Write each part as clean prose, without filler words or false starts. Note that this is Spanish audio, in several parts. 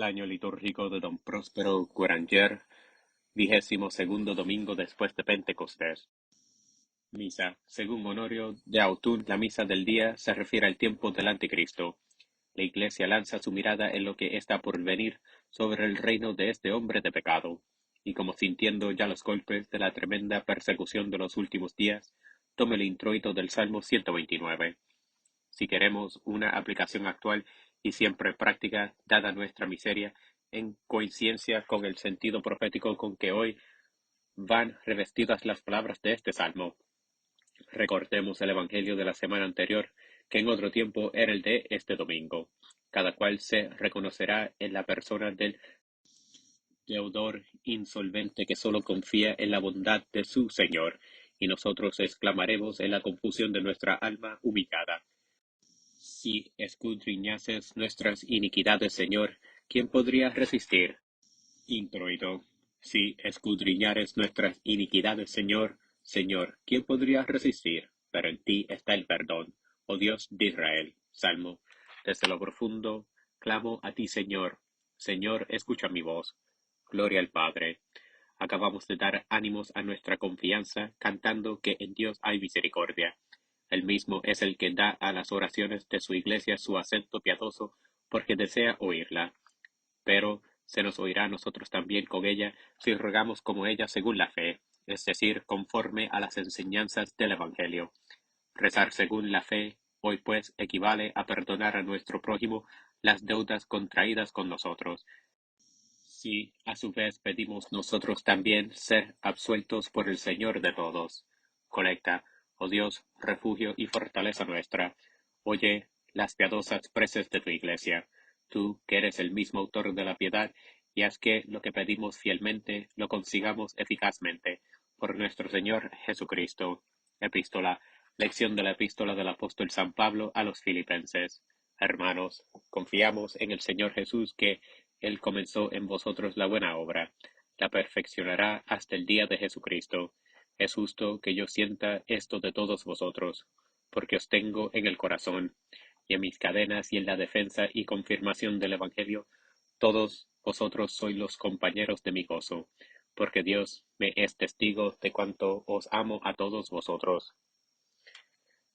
año litúrgico de Don Próspero Guaranger, 22º domingo después de Pentecostés. Misa. Según Honorio de Autun, la misa del día se refiere al tiempo del Anticristo. La Iglesia lanza su mirada en lo que está por venir sobre el reino de este hombre de pecado, y como sintiendo ya los golpes de la tremenda persecución de los últimos días, tome el introito del Salmo 129. Si queremos una aplicación actual y siempre práctica, dada nuestra miseria, en coincidencia con el sentido profético con que hoy van revestidas las palabras de este salmo. Recordemos el Evangelio de la semana anterior, que en otro tiempo era el de este domingo. Cada cual se reconocerá en la persona del deudor insolvente que solo confía en la bondad de su Señor, y nosotros exclamaremos en la confusión de nuestra alma humillada: si escudriñases nuestras iniquidades, Señor, ¿quién podría resistir? Introito. Si escudriñares nuestras iniquidades, Señor, Señor, ¿quién podría resistir? Pero en ti está el perdón, oh Dios de Israel. Salmo. Desde lo profundo, clamo a ti, Señor. Señor, escucha mi voz. Gloria al Padre. Acabamos de dar ánimos a nuestra confianza, cantando que en Dios hay misericordia. Él mismo es el que da a las oraciones de su Iglesia su acento piadoso, porque desea oírla. Pero se nos oirá a nosotros también con ella, si rogamos como ella según la fe, es decir, conforme a las enseñanzas del Evangelio. Rezar según la fe, hoy pues, equivale a perdonar a nuestro prójimo las deudas contraídas con nosotros. Si a su vez pedimos nosotros también ser absueltos por el Señor de todos. Colecta. Oh Dios, refugio y fortaleza nuestra, oye las piadosas preces de tu Iglesia, tú que eres el mismo autor de la piedad, y haz que lo que pedimos fielmente lo consigamos eficazmente, por nuestro Señor Jesucristo. Epístola. Lección de la epístola del apóstol San Pablo a los Filipenses. Hermanos, confiamos en el Señor Jesús que Él comenzó en vosotros la buena obra, la perfeccionará hasta el día de Jesucristo. Es justo que yo sienta esto de todos vosotros, porque os tengo en el corazón, y en mis cadenas y en la defensa y confirmación del Evangelio, todos vosotros sois los compañeros de mi gozo, porque Dios me es testigo de cuánto os amo a todos vosotros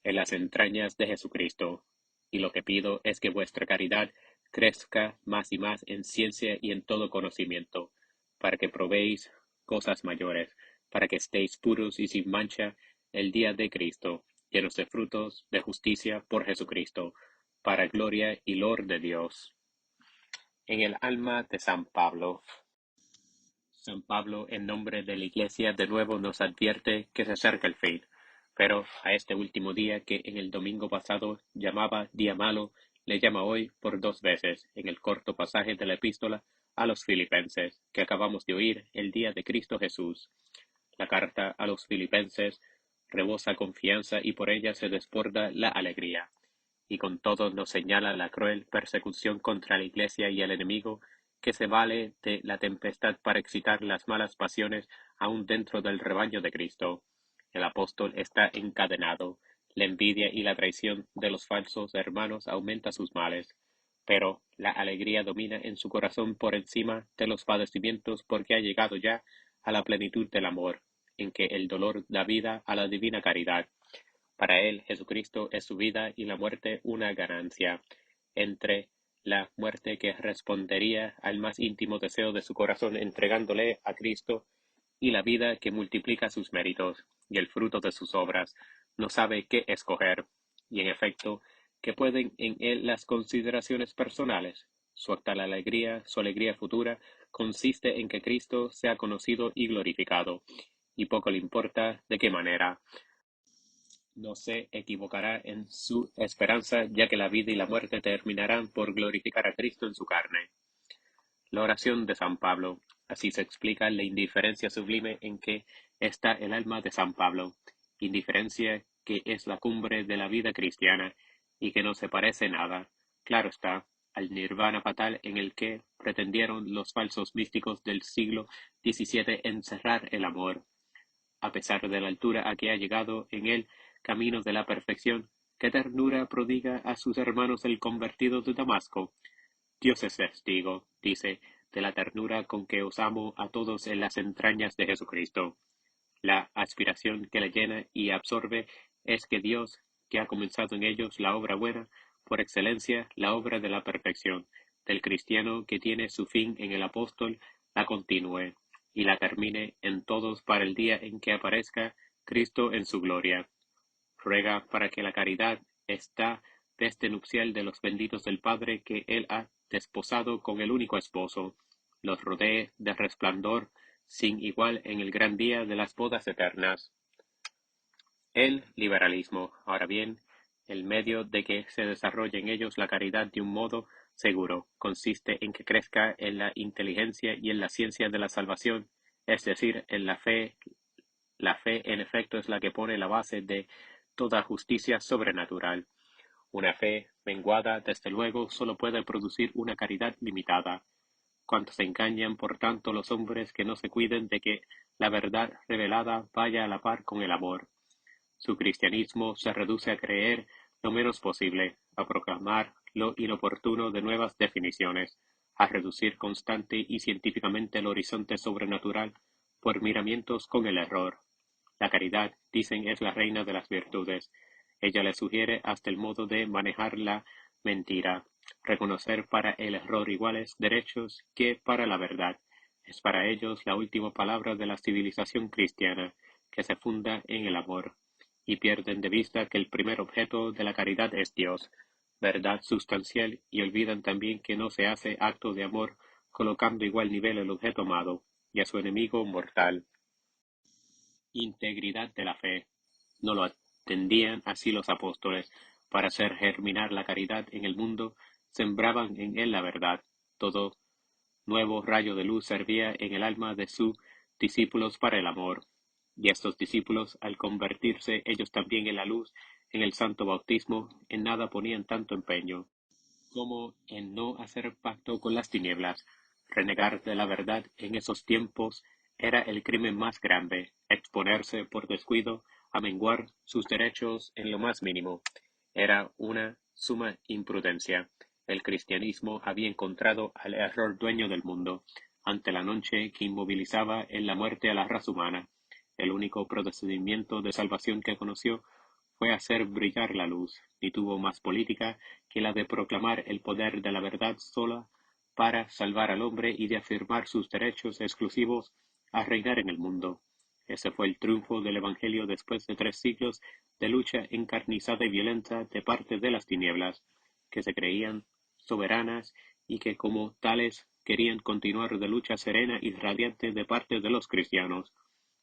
en las entrañas de Jesucristo. Y lo que pido es que vuestra caridad crezca más y más en ciencia y en todo conocimiento, para que probéis cosas mayores, para que estéis puros y sin mancha el día de Cristo, llenos de frutos de justicia por Jesucristo, para gloria y loor de Dios. En el alma de San Pablo. San Pablo, en nombre de la Iglesia, de nuevo nos advierte que se acerca el fin, pero a este último día que en el domingo pasado llamaba día malo, le llama hoy por dos veces en el corto pasaje de la epístola a los Filipenses, que acabamos de oír el día de Cristo Jesús. La carta a los Filipenses rebosa confianza y por ella se desborda la alegría, y con todo nos señala la cruel persecución contra la Iglesia y el enemigo, que se vale de la tempestad para excitar las malas pasiones aún dentro del rebaño de Cristo. El apóstol está encadenado, la envidia y la traición de los falsos hermanos aumenta sus males, pero la alegría domina en su corazón por encima de los padecimientos porque ha llegado ya a la plenitud del amor, en que el dolor da vida a la divina caridad. Para él, Jesucristo es su vida y la muerte una ganancia. Entre la muerte que respondería al más íntimo deseo de su corazón entregándole a Cristo y la vida que multiplica sus méritos y el fruto de sus obras, no sabe qué escoger, y en efecto, que pueden en él las consideraciones personales. Su actual alegría, su alegría futura, consiste en que Cristo sea conocido y glorificado, y poco le importa de qué manera. No se equivocará en su esperanza, ya que la vida y la muerte terminarán por glorificar a Cristo en su carne. La oración de San Pablo. Así se explica la indiferencia sublime en que está el alma de San Pablo, indiferencia que es la cumbre de la vida cristiana y que no se parece nada, claro está, al nirvana fatal en el que pretendieron los falsos místicos del siglo XVII encerrar el amor. A pesar de la altura a que ha llegado en el camino de la perfección, ¿qué ternura prodiga a sus hermanos el convertido de Damasco? Dios es testigo, dice, de la ternura con que os amo a todos en las entrañas de Jesucristo. La aspiración que le llena y absorbe es que Dios, que ha comenzado en ellos la obra buena, por excelencia la obra de la perfección, del cristiano que tiene su fin en el apóstol, la continúe y la termine en todos para el día en que aparezca Cristo en su gloria. Ruega para que la caridad esta veste nupcial de los benditos del Padre que Él ha desposado con el único esposo, los rodee de resplandor sin igual en el gran día de las bodas eternas. El liberalismo, ahora bien, el medio de que se desarrolle en ellos la caridad de un modo seguro, consiste en que crezca en la inteligencia y en la ciencia de la salvación, es decir, en la fe. La fe, en efecto, es la que pone la base de toda justicia sobrenatural. Una fe menguada, desde luego, sólo puede producir una caridad limitada. Cuantos engañan, por tanto, los hombres que no se cuiden de que la verdad revelada vaya a la par con el amor. Su cristianismo se reduce a creer lo menos posible, a proclamar lo inoportuno de nuevas definiciones, a reducir constante y científicamente el horizonte sobrenatural por miramientos con el error. La caridad, dicen, es la reina de las virtudes. Ella le sugiere hasta el modo de manejar la mentira, reconocer para el error iguales derechos que para la verdad. Es para ellos la última palabra de la civilización cristiana, que se funda en el amor, y pierden de vista que el primer objeto de la caridad es Dios, verdad sustancial, y olvidan también que no se hace acto de amor colocando igual nivel el objeto amado y a su enemigo mortal. Integridad de la fe. No lo atendían así los apóstoles. Para hacer germinar la caridad en el mundo, sembraban en él la verdad. Todo nuevo rayo de luz servía en el alma de sus discípulos para el amor. Y estos discípulos, al convertirse ellos también en la luz, en el santo bautismo, en nada ponían tanto empeño como en no hacer pacto con las tinieblas. Renegar de la verdad en esos tiempos era el crimen más grande, exponerse por descuido a menguar sus derechos en lo más mínimo. Era una suma imprudencia. El cristianismo había encontrado al error dueño del mundo, ante la noche que inmovilizaba en la muerte a la raza humana. El único procedimiento de salvación que conoció fue hacer brillar la luz, ni tuvo más política que la de proclamar el poder de la verdad sola para salvar al hombre y de afirmar sus derechos exclusivos a reinar en el mundo. Ese fue el triunfo del Evangelio después de 3 siglos de lucha encarnizada y violenta de parte de las tinieblas, que se creían soberanas y que como tales querían continuar de lucha serena y radiante de parte de los cristianos,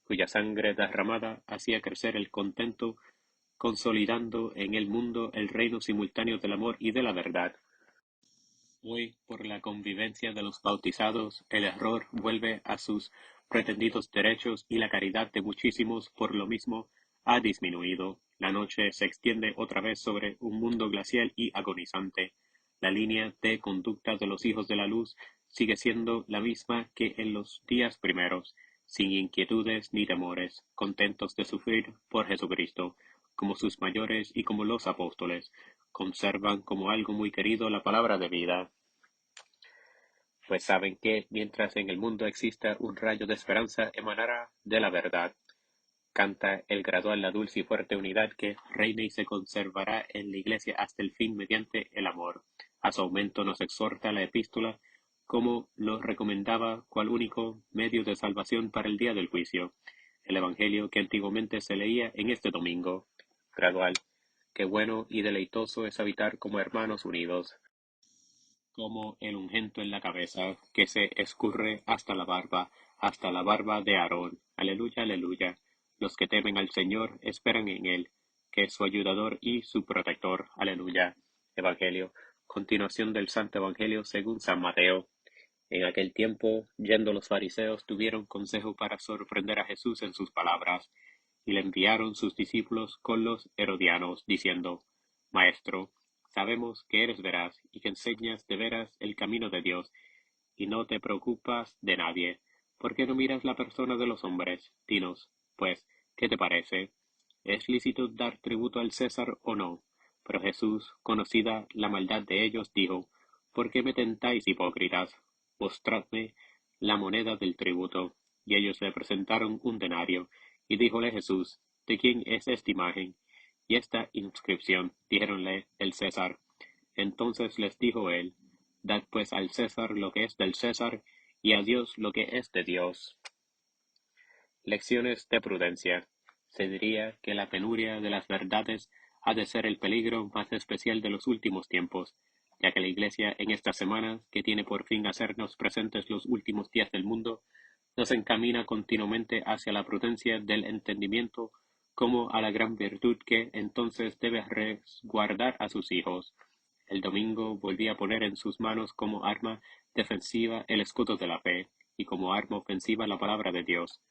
cuya sangre derramada hacía crecer el contento, consolidando en el mundo el reino simultáneo del amor y de la verdad. Hoy, por la convivencia de los bautizados, el error vuelve a sus pretendidos derechos y la caridad de muchísimos, por lo mismo, ha disminuido. La noche se extiende otra vez sobre un mundo glacial y agonizante. La línea de conducta de los hijos de la luz sigue siendo la misma que en los días primeros, sin inquietudes ni temores, contentos de sufrir por Jesucristo, como sus mayores y como los apóstoles, conservan como algo muy querido la palabra de vida, pues saben que, mientras en el mundo exista un rayo de esperanza, emanará de la verdad. Canta el gradual la dulce y fuerte unidad que reina y se conservará en la Iglesia hasta el fin mediante el amor. A su aumento nos exhorta la epístola, como lo recomendaba cual único medio de salvación para el día del juicio. El Evangelio que antiguamente se leía en este domingo. Gradual. Qué bueno y deleitoso es habitar como hermanos unidos, como el ungüento en la cabeza, que se escurre hasta la barba de Aarón. Aleluya, aleluya. Los que temen al Señor esperan en Él, que es su ayudador y su protector. Aleluya. Evangelio. Continuación del Santo Evangelio según San Mateo. En aquel tiempo, yendo los fariseos, tuvieron consejo para sorprender a Jesús en sus palabras, y le enviaron sus discípulos con los herodianos, diciendo: Maestro, sabemos que eres veraz y que enseñas de veras el camino de Dios, y no te preocupas de nadie. ¿Por qué no miras la persona de los hombres? Dinos, pues, ¿qué te parece? ¿Es lícito dar tributo al César o no? Pero Jesús, conocida la maldad de ellos, dijo: ¿Por qué me tentáis, hipócritas? Mostradme la moneda del tributo. Y ellos le presentaron un denario. Y díjole Jesús: ¿De quién es esta imagen y esta inscripción? Dijéronle: del César. Entonces les dijo él: Dad pues al César lo que es del César, y a Dios lo que es de Dios. Lecciones de prudencia. Se diría que la penuria de las verdades ha de ser el peligro más especial de los últimos tiempos, ya que la Iglesia en estas semanas, que tiene por fin hacernos presentes los últimos días del mundo, nos encamina continuamente hacia la prudencia del entendimiento como a la gran virtud que entonces debe resguardar a sus hijos. El domingo volvía a poner en sus manos como arma defensiva el escudo de la fe, y como arma ofensiva la palabra de Dios.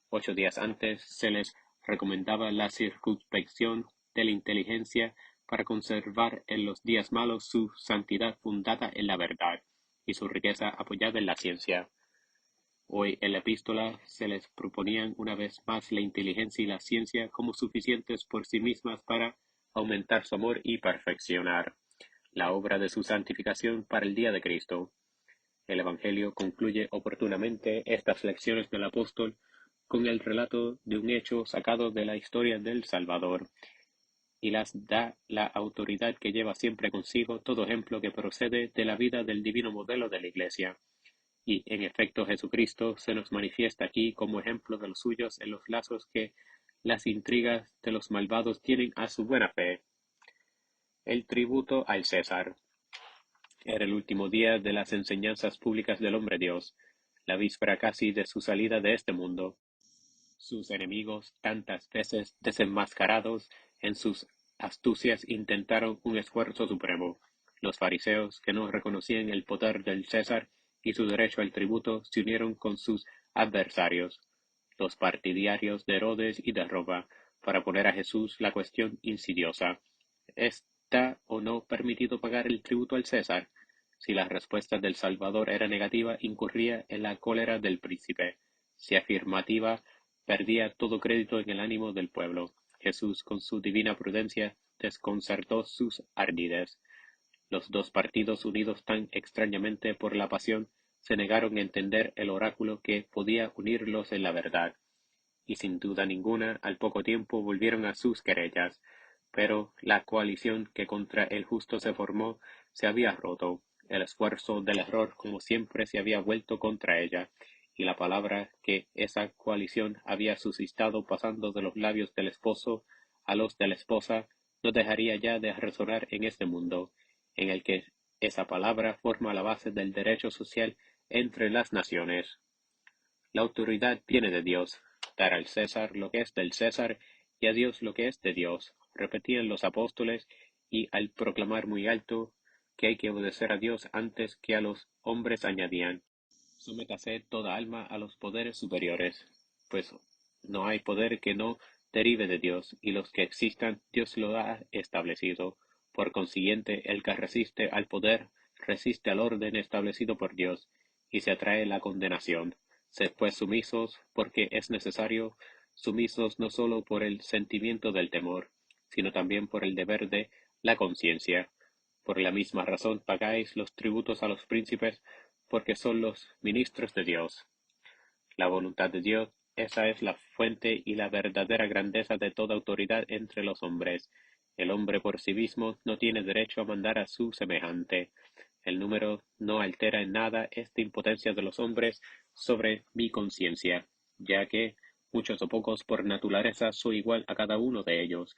8 días antes se les recomendaba la circunspección de la inteligencia para conservar en los días malos su santidad fundada en la verdad, y su riqueza apoyada en la ciencia. Hoy en la epístola se les proponían una vez más la inteligencia y la ciencia como suficientes por sí mismas para aumentar su amor y perfeccionar la obra de su santificación para el día de Cristo. El Evangelio concluye oportunamente estas lecciones del apóstol con el relato de un hecho sacado de la historia del Salvador, y las da la autoridad que lleva siempre consigo todo ejemplo que procede de la vida del divino modelo de la Iglesia. Y, en efecto, Jesucristo se nos manifiesta aquí como ejemplo de los suyos en los lazos que las intrigas de los malvados tienen a su buena fe. El tributo al César. Era el último día de las enseñanzas públicas del hombre Dios, la víspera casi de su salida de este mundo. Sus enemigos, tantas veces desenmascarados en sus astucias, intentaron un esfuerzo supremo. Los fariseos, que no reconocían el poder del César y su derecho al tributo, se unieron con sus adversarios, los partidarios de Herodes y de Roma, para poner a Jesús la cuestión insidiosa: ¿está o no permitido pagar el tributo al César? Si la respuesta del Salvador era negativa, incurría en la cólera del príncipe; si afirmativa, perdía todo crédito en el ánimo del pueblo. Jesús, con su divina prudencia, desconcertó sus ardides. Los dos partidos, unidos tan extrañamente por la pasión, se negaron a entender el oráculo que podía unirlos en la verdad, y sin duda ninguna al poco tiempo volvieron a sus querellas. Pero la coalición que contra el justo se formó se había roto; el esfuerzo del error, como siempre, se había vuelto contra ella, y la palabra que esa coalición había suscitado, pasando de los labios del esposo a los de la esposa, no dejaría ya de resonar en este mundo, en el que esa palabra forma la base del derecho social entre las naciones. La autoridad viene de Dios. Dar al César lo que es del César, y a Dios lo que es de Dios, repetían los apóstoles, y al proclamar muy alto que hay que obedecer a Dios antes que a los hombres, añadían: Sométase toda alma a los poderes superiores, pues no hay poder que no derive de Dios, y los que existan Dios lo ha establecido. Por consiguiente, el que resiste al poder resiste al orden establecido por Dios, y se atrae la condenación. Sed pues sumisos, porque es necesario; sumisos no sólo por el sentimiento del temor, sino también por el deber de la conciencia. Por la misma razón pagáis los tributos a los príncipes, porque son los ministros de Dios. La voluntad de Dios, esa es la fuente y la verdadera grandeza de toda autoridad entre los hombres. El hombre por sí mismo no tiene derecho a mandar a su semejante. El número no altera en nada esta impotencia de los hombres sobre mi conciencia, ya que, muchos o pocos, por naturaleza soy igual a cada uno de ellos,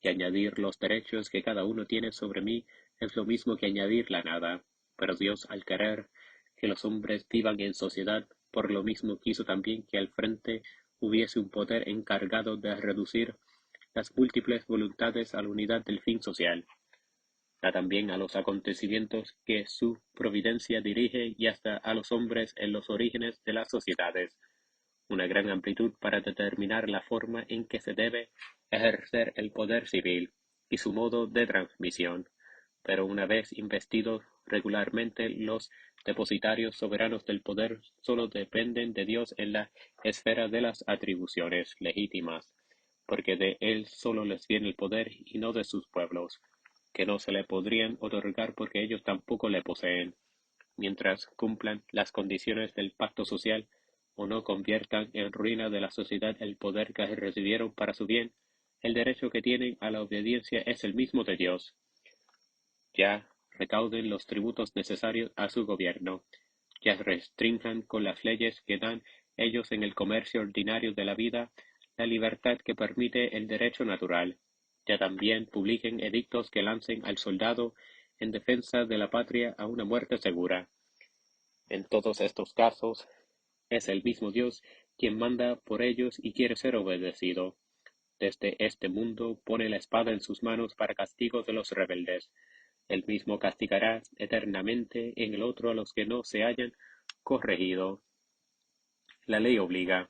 y añadir los derechos que cada uno tiene sobre mí es lo mismo que añadir la nada. Pero Dios, al querer que los hombres vivan en sociedad, por lo mismo quiso también que al frente hubiese un poder encargado de reducir las múltiples voluntades a la unidad del fin social. Da también a los acontecimientos que su providencia dirige, y hasta a los hombres en los orígenes de las sociedades, una gran amplitud para determinar la forma en que se debe ejercer el poder civil y su modo de transmisión. Pero una vez investidos regularmente, los depositarios soberanos del poder sólo dependen de Dios en la esfera de las atribuciones legítimas, porque de Él sólo les viene el poder y no de sus pueblos. que no se le podrían otorgar porque ellos tampoco le poseen, mientras cumplan las condiciones del pacto social o no conviertan en ruina de la sociedad el poder que recibieron para su bien. El derecho que tienen a la obediencia es el mismo de Dios. Ya recauden los tributos necesarios a su gobierno, ya restrinjan con las leyes que dan ellos en el comercio ordinario de la vida la libertad que permite el derecho natural, ya también publiquen edictos que lancen al soldado en defensa de la patria a una muerte segura. En todos estos casos, es el mismo Dios quien manda por ellos y quiere ser obedecido. Desde este mundo pone la espada en sus manos para castigo de los rebeldes. Él mismo castigará eternamente en el otro a los que no se hayan corregido. La ley obliga.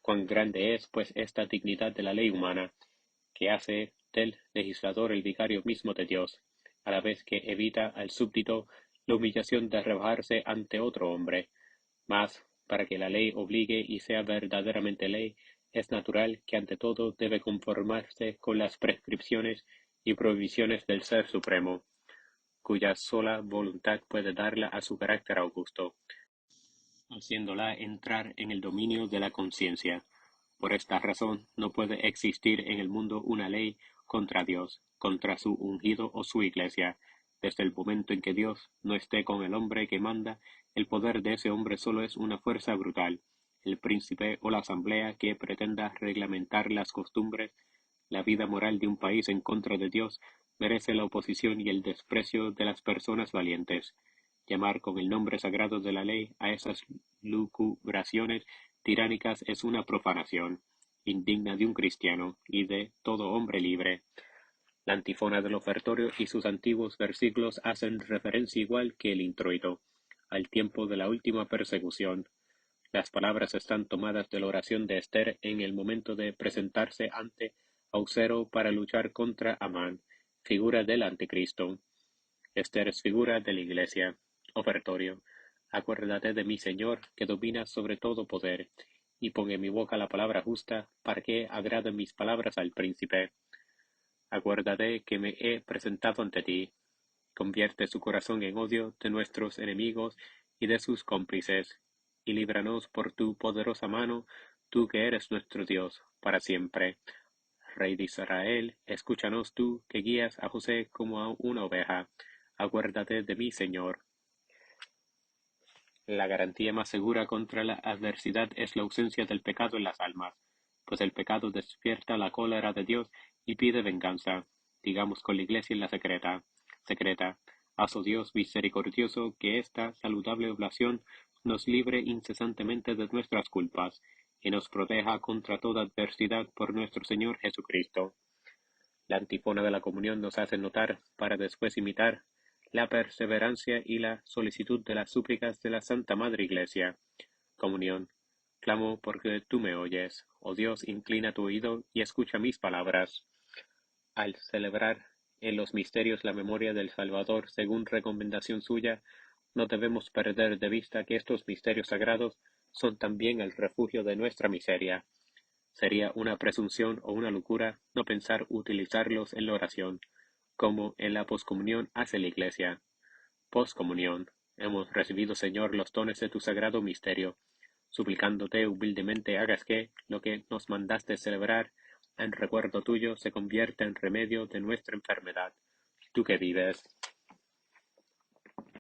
Cuán grande es, pues, esta dignidad de la ley humana, que hace del legislador el vicario mismo de Dios, a la vez que evita al súbdito la humillación de rebajarse ante otro hombre. Mas, para que la ley obligue y sea verdaderamente ley, es natural que ante todo debe conformarse con las prescripciones y prohibiciones del Ser Supremo, cuya sola voluntad puede darla a su carácter augusto, haciéndola entrar en el dominio de la conciencia. Por esta razón no puede existir en el mundo una ley contra Dios, contra su ungido o su Iglesia. Desde el momento en que Dios no esté con el hombre que manda, el poder de ese hombre solo es una fuerza brutal. El príncipe o la asamblea que pretenda reglamentar las costumbres, la vida moral de un país en contra de Dios, merece la oposición y el desprecio de las personas valientes. Llamar con el nombre sagrado de la ley a esas lucubraciones tiránicas es una profanación, indigna de un cristiano y de todo hombre libre. La antífona del ofertorio y sus antiguos versículos hacen referencia igual que el introito, al tiempo de la última persecución. Las palabras están tomadas de la oración de Esther en el momento de presentarse ante Ausero para luchar contra Amán, figura del anticristo. Esther es figura de la Iglesia. Ofertorio. Acuérdate de mí, Señor, que dominas sobre todo poder, y pon en mi boca la palabra justa, para que agraden mis palabras al príncipe. Acuérdate que me he presentado ante ti. Convierte su corazón en odio de nuestros enemigos y de sus cómplices, y líbranos por tu poderosa mano, tú que eres nuestro Dios, para siempre. Rey de Israel, escúchanos tú, que guías a José como a una oveja. Acuérdate de mí, Señor. La garantía más segura contra la adversidad es la ausencia del pecado en las almas, pues el pecado despierta la cólera de Dios y pide venganza, digamos con la Iglesia en la secreta. Haz, oh Dios misericordioso, que esta saludable oblación nos libre incesantemente de nuestras culpas, y nos proteja contra toda adversidad por nuestro Señor Jesucristo. La antífona de la comunión nos hace notar, para después imitar, la perseverancia y la solicitud de las súplicas de la Santa Madre Iglesia. Comunión. Clamo porque tú me oyes. Oh Dios, inclina tu oído y escucha mis palabras. Al celebrar en los misterios la memoria del Salvador según recomendación suya, no debemos perder de vista que estos misterios sagrados son también el refugio de nuestra miseria. Sería una presunción o una locura no pensar utilizarlos en la oración, como en la poscomunión hace la Iglesia. Poscomunión. Hemos recibido, Señor, los dones de tu sagrado misterio, suplicándote humildemente hagas que lo que nos mandaste celebrar en recuerdo tuyo se convierta en remedio de nuestra enfermedad. Tú que vives,